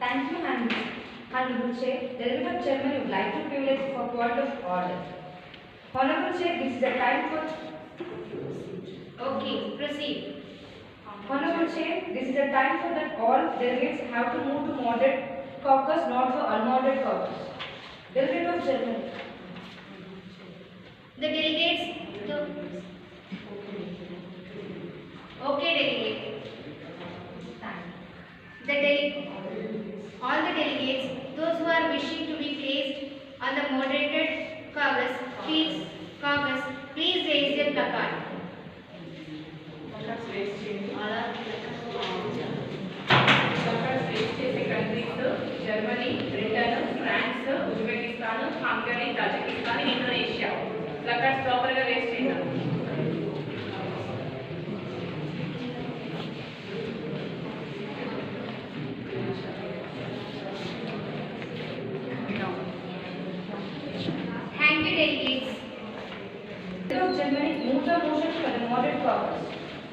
Thank you, Honorable Chair. The Republic of Germany would like to privilege for point of order. Honorable Chair, this is the time for. Okay, proceed. Honorable Chair, this is the time for that all delegates have to move to moderate caucus, not for unmoderate caucus. Delegate of Germany. The delegates. Okay, delegate. All the delegates, those who are wishing to be placed on the moderated caucus, please raise your placard. Germany, Britain, France, Uzbekistan, Hungary, Tajikistan, Indonesia. Placards proper ga raise cheyandi. Thank you, delegates. Delegate of Germany move the motion for the moderate caucus.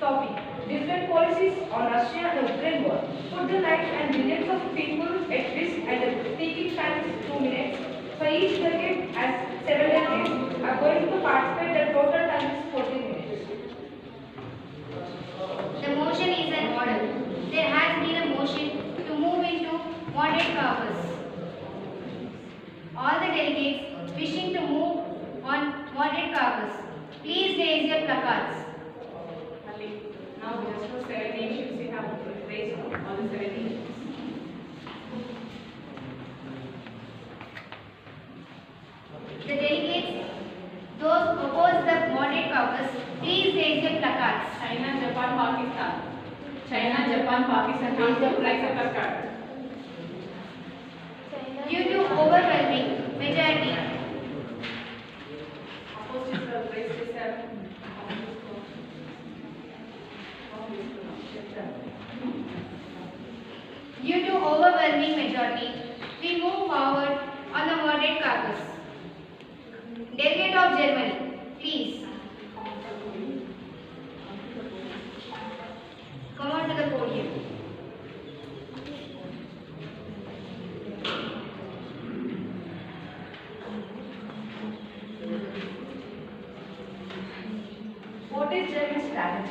Topic: different policies on Russia and Ukraine war put the lives and millions of people at risk, and the speaking time is 2 minutes. For each delegate, as 7 delegates are going to participate, the total time is 40 minutes. The motion is an order. There has been a motion to move into moderate caucus. All the delegates wishing to move on moderate caucus, please raise your placards. Now just for 7 nations we have raised all the 7 nations. The delegates, those oppose the moderate caucus, please raise your placards. China, Japan, Pakistan. China, Japan, Pakistan. Raise the placard. Due to overwhelming majority, Opposed is raised to 7. due to overwhelming majority, we move forward on the moderate caucus. Delegate of Germany, please come on to the podium. What is German strategy?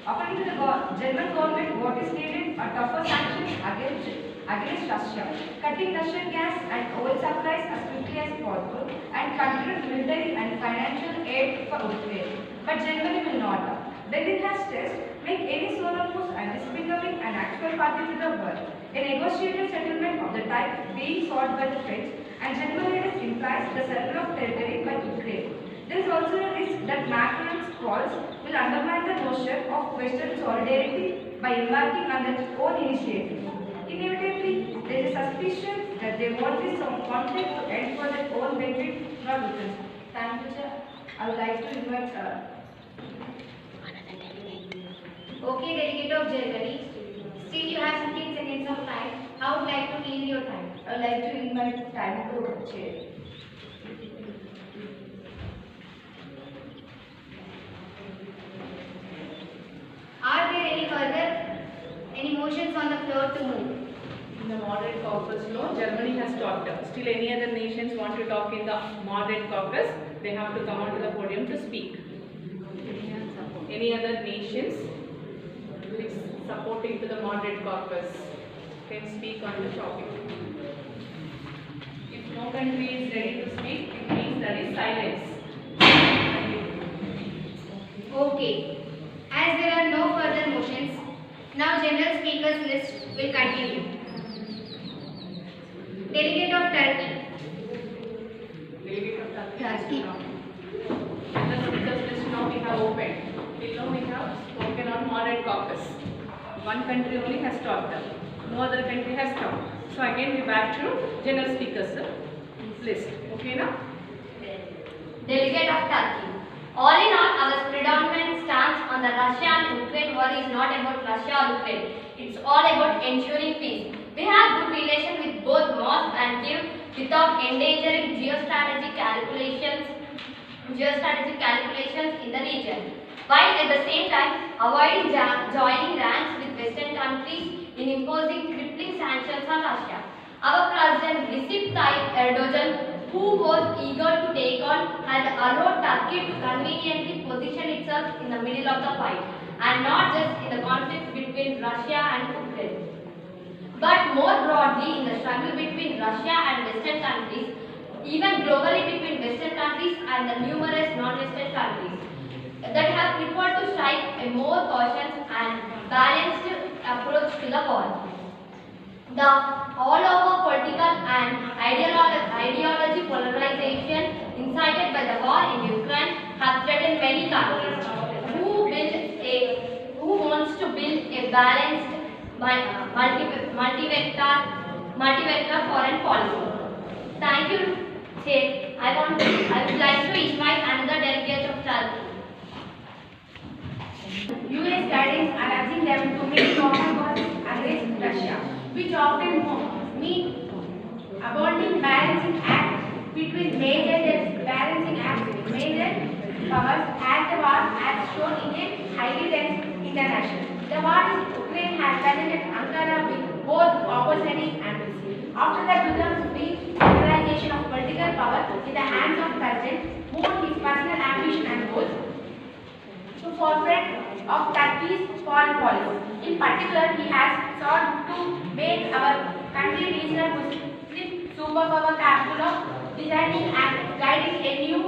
According to the German government, what is needed are tougher sanctions against Russia, cutting Russian gas and oil supplies as quickly as possible, and continued military and financial aid for Ukraine. But Germany will not. Then it has stressed, make any solo moves and is becoming an actual party to the world. A negotiated settlement of the type being sought by the French and German leaders implies the surrender of territory by Ukraine. There is also a risk that Macron's calls will undermine the notion of Western solidarity by embarking on their own initiative. Inevitably, there is a suspicion that they want this conflict to end for their own benefit, not Ukraine. Thank you, sir. I would like to invite. Okay, delegate of Germany, still you have 15 seconds of time. I would like to yield your time. I would like to invite time to chair. Are there any motions on the floor to move? In the moderate caucus law, Germany has talked. Still any other nations want to talk in the moderate caucus, they have to come onto the podium to speak. Any other nations which supporting to the moderate caucus can speak on the topic. If no country is ready to speak, it means that is silence. Okay. As there are no further motions, now general speakers list will continue. Delegate of Turkey. Delegate of Turkey. The speakers list now we have opened. Till now we have spoken on moderate caucus. One country only has talked. No other country has talked. So again we back to general speakers list. Okay now? Delegate of Turkey. All in all, our predominant stance on the Russia and Ukraine war is not about Russia or Ukraine. It's all about ensuring peace. We have good relation with both Moscow and Kiev without endangering geostrategic calculations in the region, while at the same time avoiding joining ranks with Western countries in imposing crippling sanctions on Russia. President Recep Tayyip Erdogan, who was eager to take on, had allowed Turkey to conveniently position itself in the middle of the fight and not just in the conflict between Russia and Ukraine, but more broadly in the struggle between Russia and Western countries, even globally between Western countries and the numerous non-Western countries that have preferred to strike a more cautious and balanced approach to the war. The all-over political and ideology polarization incited by the war in Ukraine has threatened many countries who wants to build a balanced multi-vector foreign policy. Thank you, Chair. I would like to invite another delegate of Turkey. US guidance are urging them to make common cause against Russia, which often mean abounding balancing act between major powers as the war has shown in a highly tense international. The war in Ukraine has presented Ankara with both opportunities and risks. After the 2003 centralization of political power in the hands of President Moon, his personal ambition and goals to forefront of Turkey's foreign policy. In particular, he has sought to make our country regional Muslim superpower capable of designing and guiding a new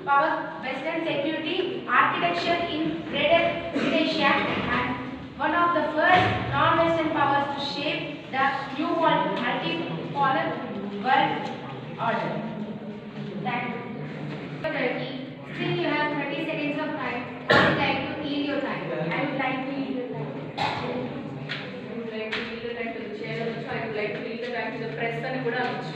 power Western security architecture in Greater Asia and one of the first non-Western powers to shape the new world multipolar world order. Thank you. Turkey. Still you have 30 seconds of time. I would like to yield your time. I would like to yield your time. I would like to yield the time to the chair also. I would like to yield the time to the press and kuda అనొచ్చు.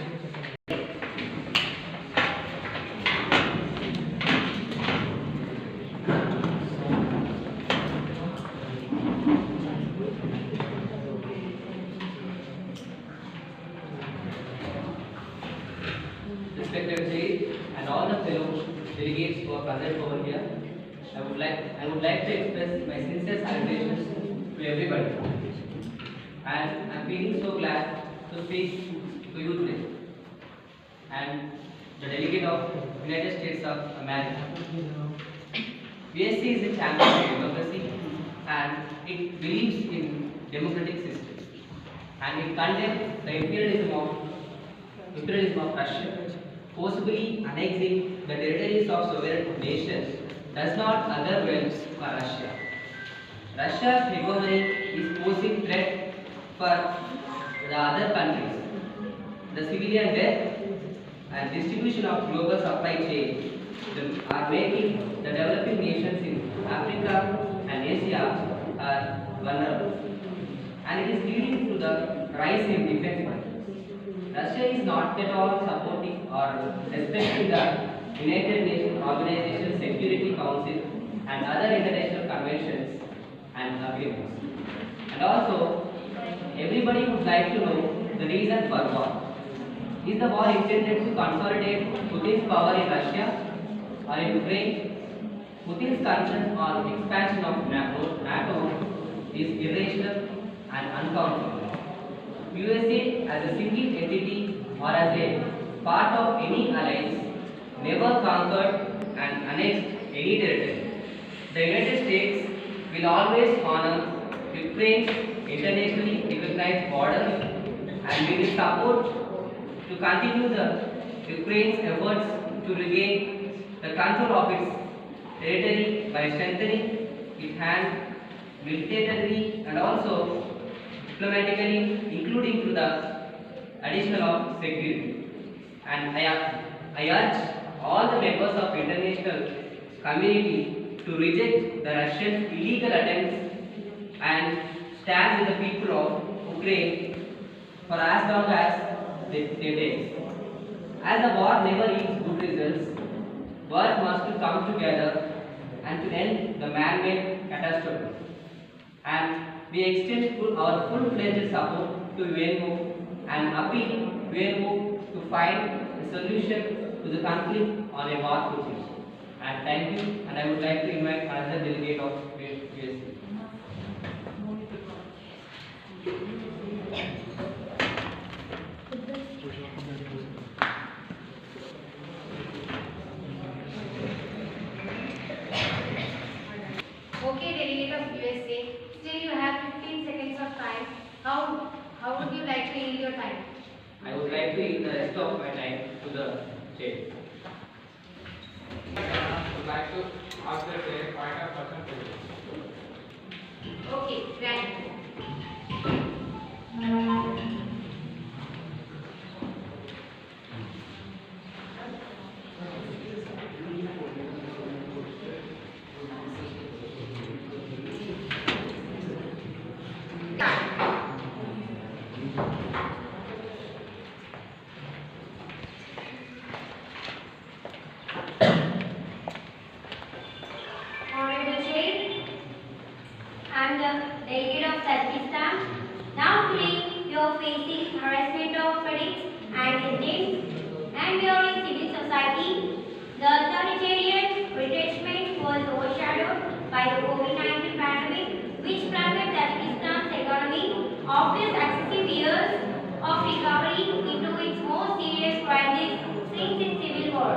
Respected Chair and all the fellow delegates who are present over here, I would like to express my sincere salutations to everybody. And I am feeling so glad to speak to you today. And the delegate of United States of America. USC is a champion of democracy and it believes in democratic systems. And it condemns the imperialism of Russia, forcibly annexing the territories of sovereign nations does not augur well for Russia. Russia's hegemony is posing threat for the other countries. The civilian death and distribution of global supply chain are making the developing nations in Africa and Asia are vulnerable. And it is leading to the rise in defense budgets. Russia is not at all supporting or respecting the United Nations Organization Security Council and other international conventions and agreements. And also, everybody would like to know the reason for war. Is the war intended to consolidate Putin's power in Russia or in Ukraine? Putin's concern on expansion of NATO is irrational and uncountable. USA as a single entity or as a part of any alliance never conquered and annexed any territory. The United States will always honor Ukraine's internationally recognized borders and we will support to continue the Ukraine's efforts to regain the control of its territory by strengthening its hand militarily and also diplomatically, including through the additional of security. And I urge all the members of international community to reject the Russian illegal attempts and stand with the people of Ukraine for as long as they take. As the war never yields good results, world must to come together and to end the man-made catastrophe. And we extend our full-fledged support to UNO and appeal UNO to find a solution to the conflict on a war footing. And thank you, and I would like to invite another delegate of USC. your time. I would like to give the rest of my time to the chair. I would like to ask the chair point of percentage. Okay, granted. Honorable Chair, I am the delegate of Tajikistan. Now today you are facing harassment of critics and agents, and we are in civil society. The authoritarian retrenchment was overshadowed by the COVID-19 pandemic, which plunged Tajikistan's economy after successive years of recovery into its most serious crisis since its civil war.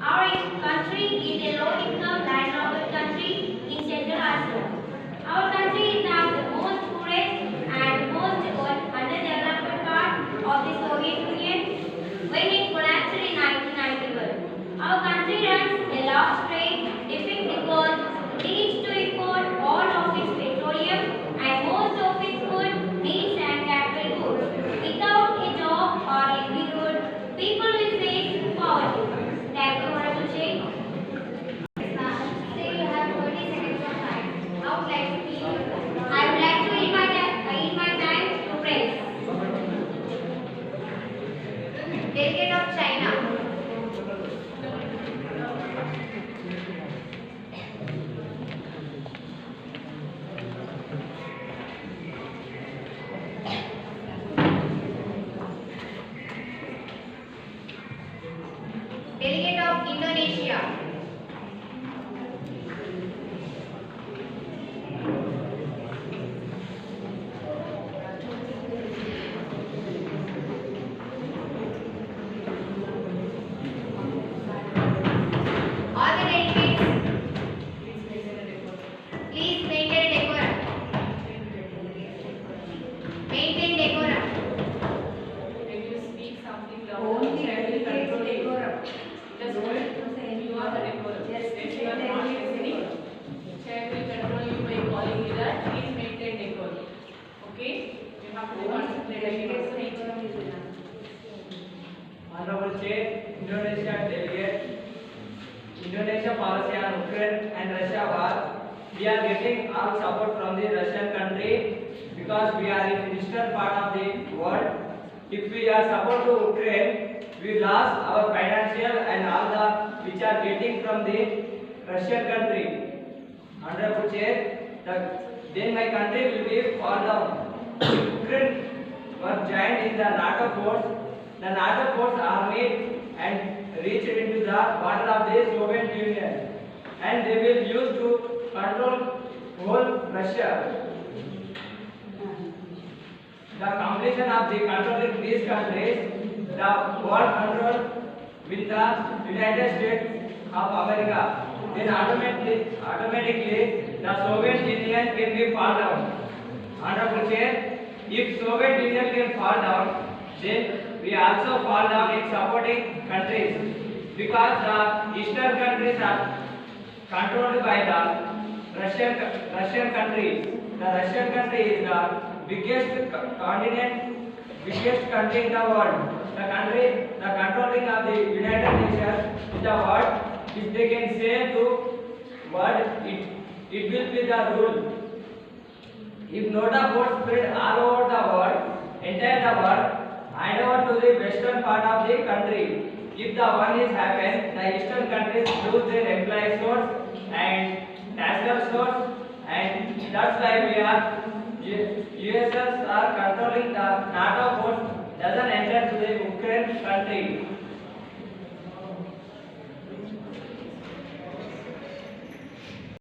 Our country is a low-income landlocked country in Central Asia. Our country is now the most poorest and most underdeveloped part of the Soviet Union when it collapsed in 1991. Our country runs a large trade deficit because it needs to import all of its petroleum and most of its food, meats and capital goods. Without a job or livelihood, people will face poverty. Thank you, Honorable Chair. Say you have 30 seconds of time. I would like to hear your time. I would like to eat my time to praise. Delegate of China. Delegate of Indonesia. All the delegates, please maintain decorum. Maintain decorum. When you speak something Only louder, chair will delegates control you. decorum. Just hold it. You are the decorum. Yes, If you are not listening, chair will control you by calling you that. Please maintain decorum. Okay? You have to concentrate on your speech. Honorable Chair, Indonesia delegate, Indonesia policy on Ukraine and Russia war. We are getting all support from the Russian country because we are in eastern part of the world. If we are support to Ukraine, we lost our financial and all the which are getting from the Russian country. Honorable Chair, then my country will be fall down. Ukraine was joined in the NATO force. The NATO force army and reached into the border of the Soviet Union, and they will use to control whole Russia. The completion of the controlling these countries, the world control with the United States of America, then automatically the Soviet Union can be fall down. Honorable Chair, if Soviet Union can fall down, then we also fall down in supporting countries because the eastern countries are controlled by the Russian countries. The Russian country is the biggest continent, biggest country in the world. The controlling of the United Nations in the world, if they can say to world, it will be the rule. If NATO force spread all over the world, entire the world, hand over to the western part of the country. If the one is happened, the eastern countries lose their employee source and national source, and that's why we are USS are controlling the NATO force doesn't enter to the Ukraine country.